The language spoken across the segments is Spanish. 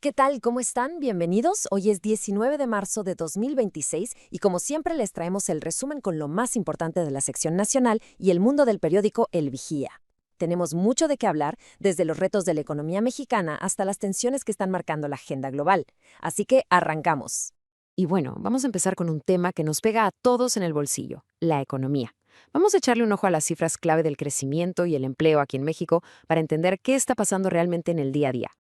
¿Qué tal? ¿Cómo están? Bienvenidos. Hoy es 19 de marzo de 2026 y como siempre les traemos el resumen con lo más importante de la sección nacional y el mundo del periódico El Vigía. Tenemos mucho de qué hablar, desde los retos de la economía mexicana hasta las tensiones que están marcando la agenda global. Así que arrancamos. Y bueno, vamos a empezar con un tema que nos pega a todos en el bolsillo, la economía. Vamos a echarle un ojo a las cifras clave del crecimiento y el empleo aquí en México para entender qué está pasando realmente en el día a día.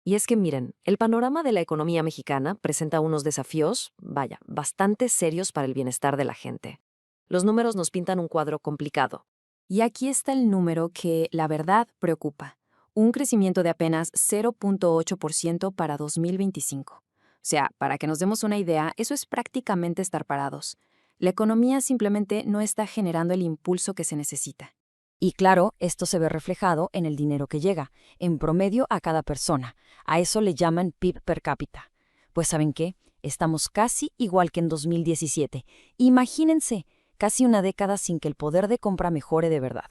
Y es que miren, el panorama de la economía mexicana presenta unos desafíos, vaya, bastante serios para el bienestar de la gente. Los números nos pintan un cuadro complicado. Y aquí está el número que, la verdad, preocupa. Un crecimiento de apenas 0.8% para 2025. O sea, para que nos demos una idea, eso es prácticamente estar parados. La economía simplemente no está generando el impulso que se necesita. Y claro, esto se ve reflejado en el dinero que llega, en promedio a cada persona. A eso le llaman PIB per cápita. Pues ¿saben qué? Estamos casi igual que en 2017. Imagínense, casi una década sin que el poder de compra mejore de verdad.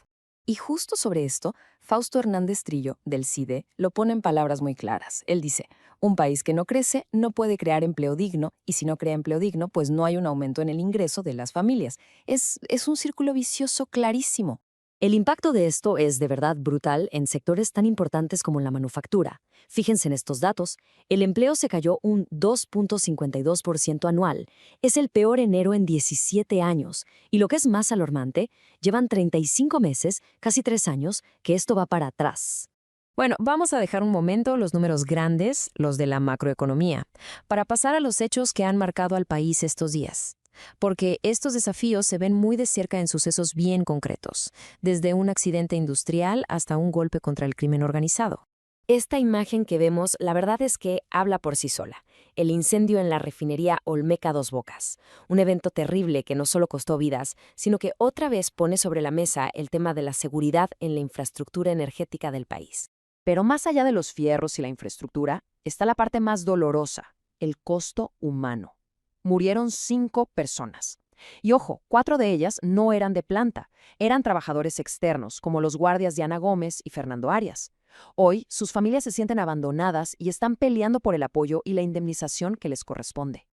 Y justo sobre esto, Fausto Hernández Trillo, del CIDE, lo pone en palabras muy claras. Él dice, un país que no crece no puede crear empleo digno, y si no crea empleo digno, pues no hay un aumento en el ingreso de las familias. Es un círculo vicioso clarísimo. El impacto de esto es de verdad brutal en sectores tan importantes como la manufactura. Fíjense en estos datos, el empleo se cayó un 2.52% anual. Es el peor enero en 17 años. Y lo que es más alarmante, llevan 35 meses, casi 3 años, que esto va para atrás. Bueno, vamos a dejar un momento los números grandes, los de la macroeconomía, para pasar a los hechos que han marcado al país estos días. Porque estos desafíos se ven muy de cerca en sucesos bien concretos, desde un accidente industrial hasta un golpe contra el crimen organizado. Esta imagen que vemos, la verdad es que habla por sí sola. El incendio en la refinería Olmeca Dos Bocas. Un evento terrible que no solo costó vidas, sino que otra vez pone sobre la mesa el tema de la seguridad en la infraestructura energética del país. Pero más allá de los fierros y la infraestructura, está la parte más dolorosa, el costo humano. Murieron 5 personas. Y ojo, 4 de ellas no eran de planta, eran trabajadores externos, como los guardias Diana Gómez y Fernando Arias. Hoy, sus familias se sienten abandonadas y están peleando por el apoyo y la indemnización que les corresponde.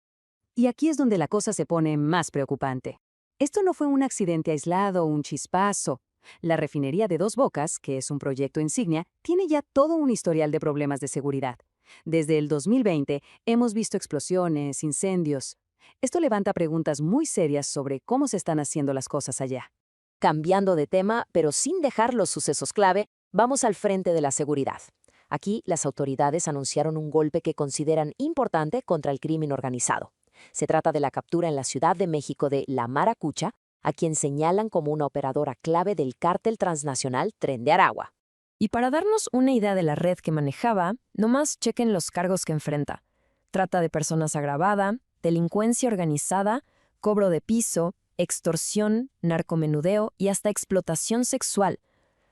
Y aquí es donde la cosa se pone más preocupante. Esto no fue un accidente aislado o un chispazo. La refinería de Dos Bocas, que es un proyecto insignia, tiene ya todo un historial de problemas de seguridad. Desde el 2020 hemos visto explosiones, incendios. Esto levanta preguntas muy serias sobre cómo se están haciendo las cosas allá. Cambiando de tema, pero sin dejar los sucesos clave, vamos al frente de la seguridad. Aquí, las autoridades anunciaron un golpe que consideran importante contra el crimen organizado. Se trata de la captura en la Ciudad de México de La Maracucha, a quien señalan como una operadora clave del cártel transnacional Tren de Aragua. Y para darnos una idea de la red que manejaba, nomás chequen los cargos que enfrenta. Trata de personas agravada, delincuencia organizada, cobro de piso, extorsión, narcomenudeo y hasta explotación sexual.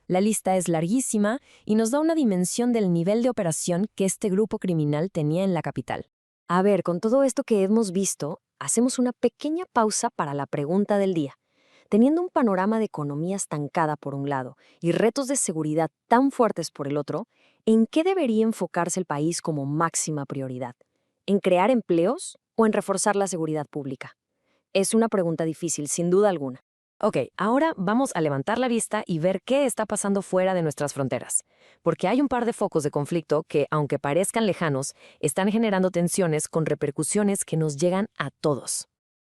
La lista es larguísima y nos da una dimensión del nivel de operación que este grupo criminal tenía en la capital. A ver, con todo esto que hemos visto, hacemos una pequeña pausa para la pregunta del día. Teniendo un panorama de economía estancada por un lado y retos de seguridad tan fuertes por el otro, ¿en qué debería enfocarse el país como máxima prioridad? ¿En crear empleos o en reforzar la seguridad pública? Es una pregunta difícil, sin duda alguna. Ok, ahora vamos a levantar la vista y ver qué está pasando fuera de nuestras fronteras. Porque hay un par de focos de conflicto que, aunque parezcan lejanos, están generando tensiones con repercusiones que nos llegan a todos.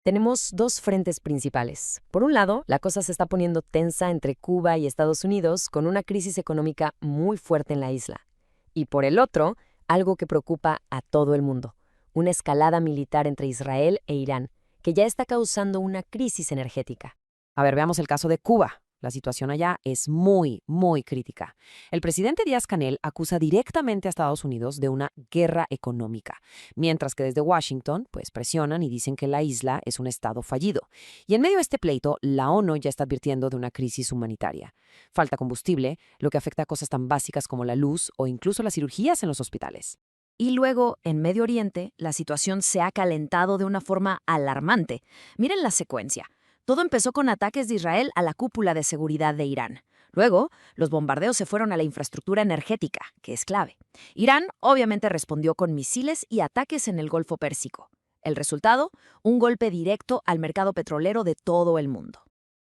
Tenemos 2 frentes principales. Por un lado, la cosa se está poniendo tensa entre Cuba y Estados Unidos con una crisis económica muy fuerte en la isla. Y por el otro, algo que preocupa a todo el mundo, una escalada militar entre Israel e Irán, que ya está causando una crisis energética. A ver, veamos el caso de Cuba. La situación allá es muy, muy crítica. El presidente Díaz-Canel acusa directamente a Estados Unidos de una guerra económica, mientras que desde Washington, pues presionan y dicen que la isla es un estado fallido. Y en medio de este pleito, la ONU ya está advirtiendo de una crisis humanitaria. Falta combustible, lo que afecta a cosas tan básicas como la luz o incluso las cirugías en los hospitales. Y luego, en Medio Oriente, la situación se ha calentado de una forma alarmante. Miren la secuencia. Todo empezó con ataques de Israel a la cúpula de seguridad de Irán. Luego, los bombardeos se fueron a la infraestructura energética, que es clave. Irán obviamente respondió con misiles y ataques en el Golfo Pérsico. El resultado, un golpe directo al mercado petrolero de todo el mundo.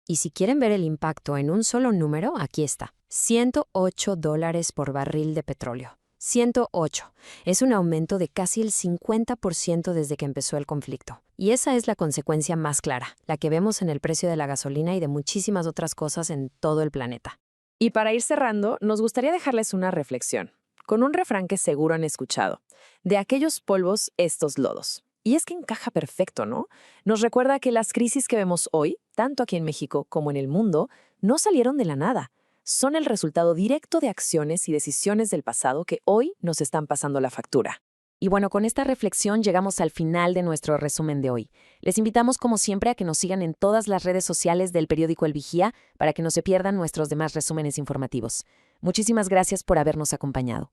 Y si quieren ver el impacto en un solo número, aquí está. $108 por barril de petróleo. 108. Es un aumento de casi el 50% desde que empezó el conflicto. Y esa es la consecuencia más clara, la que vemos en el precio de la gasolina y de muchísimas otras cosas en todo el planeta. Y para ir cerrando, nos gustaría dejarles una reflexión, con un refrán que seguro han escuchado. De aquellos polvos, estos lodos. Y es que encaja perfecto, ¿no? Nos recuerda que las crisis que vemos hoy, tanto aquí en México como en el mundo, no salieron de la nada. Son el resultado directo de acciones y decisiones del pasado que hoy nos están pasando la factura. Y bueno, con esta reflexión llegamos al final de nuestro resumen de hoy. Les invitamos como siempre a que nos sigan en todas las redes sociales del periódico El Vigía para que no se pierdan nuestros demás resúmenes informativos. Muchísimas gracias por habernos acompañado.